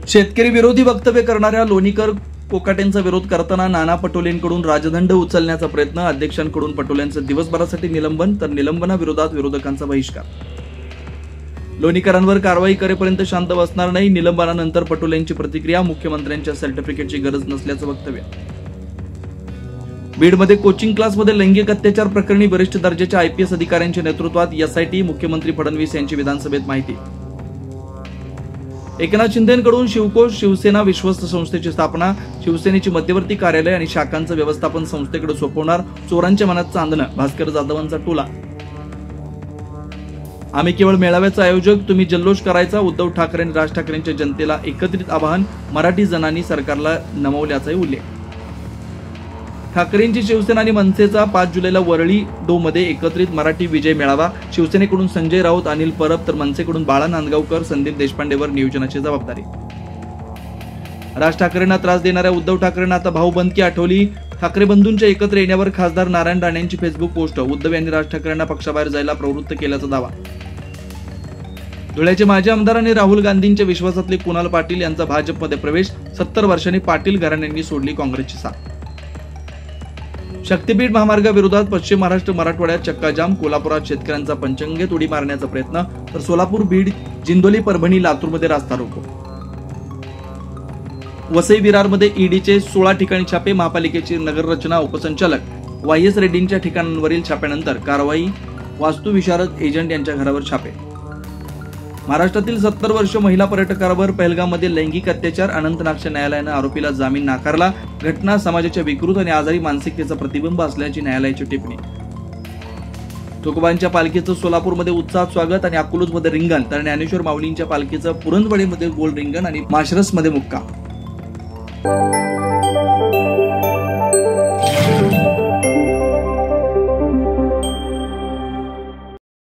शेतकरी विरोधी वक्तव्य करणाऱ्या लोणीकर कोकाटेंचा विरोध करताना नाना पटोलेंकडून राजदंड उचलण्याचा प्रयत्न, अध्यक्षांकडून पटोलेंचं दिवसभरासाठी निलंबन तर निलंबनाविरोधात विरोधकांचा बहिष्कार. लोणीकरांवर कारवाई करेपर्यंत शांत बसणार नाही. निलंबनानंतर पटोलेंची प्रतिक्रिया, मुख्यमंत्र्यांच्या सर्टिफिकेटची गरज नसल्याचं वक्तव्य. बीडमध्ये कोचिंग क्लासमध्ये लैंगिक अत्याचार प्रकरणी वरिष्ठ दर्जाच्या IPS अधिकाऱ्यांच्या नेतृत्वात SIT, मुख्यमंत्री फडणवीस यांची विधानसभेत माहिती. एकनाथ शिंदेंकडून शिवकोश, शिवसेना विश्वस्त संस्थेची स्थापना, शिवसेनेची मध्यवर्ती कार्यालय आणि शाखांचं व्यवस्थापन संस्थेकडे सोपवणार, चोरांच्या मनात चांदणं, भास्कर जाधवांचा टोला. आम्ही केवळ मेळाव्याचा आयोजक, तुम्ही जल्लोष करायचा, उद्धव ठाकरे आणि राज ठाकरेंच्या जनतेला एकत्रित आवाहन, मराठी जनांनी सरकारला नमवल्याचाही उल्लेख. ठाकरेंची शिवसेना आणि मनसेचा 5 जुलैला वरळी मध्ये एकत्रित मराठी विजय मेळावा, शिवसेनेकडून संजय राऊत, अनिल परब तर मनसेकडून बाळा नांदगावकर, संदीप देशपांडेवर नियोजनाची जबाबदारी. राज ठाकरेंना त्रास देणाऱ्या उद्धव ठाकरेंना आता भाऊबंदकी आठवली. ठाकरे बंधूंच्या एकत्र येण्यावर खासदार नारायण राणेंची फेसबुक पोस्ट, उद्धव यांनी राज ठाकरेंना पक्षाबाहेर जायला प्रवृत्त केल्याचा दावा. धुळ्याचे माजी आमदार आणि राहुल गांधींच्या विश्वासातले कुणाल पाटील यांचा भाजपमध्ये प्रवेश, 70 वर्षांनी पाटील घराण्यांनी सोडली काँग्रेसची साथ. शक्तीपीठ महामार्गाविरोधात पश्चिम महाराष्ट्र मराठवाड्यात चक्काजाम, कोल्हापुरात शेतकऱ्यांचा पंचगंगेत उडी मारण्याचा प्रयत्न तर सोलापूर, बीड, जिंदोली, परभणी, लातूरमध्ये रास्ता रोको. वसई विरारमध्ये ईडीचे 16 ठिकाणी छापे, महापालिकेची नगररचना उपसंचालक YS रेड्डींच्या ठिकाणांवरील छाप्यानंतर कारवाई, वास्तुविशारद एजंट यांच्या घरावर छापे. महाराष्ट्रातील 70 वर्ष महिला पर्यटकावर पहलगाममध्ये लैंगिक अत्याचार, अनंतनागच्या न्यायालयानं आरोपीला जामीन नाकारला. घटना समाजाच्या विकृत आणि आजारी मानसिकतेचा प्रतिबिंब असल्याची न्यायालयाची टिप्पणी. तुकोबांच्या पालखीचं सोलापूरमध्ये उत्साहात स्वागत आणि अकलूजमध्ये रिंगण तर ज्ञानेश्वर माऊलींच्या पालखीचं पुरंदवाडीमध्ये गोल रिंगण आणि माशरसमध्ये मुक्काम.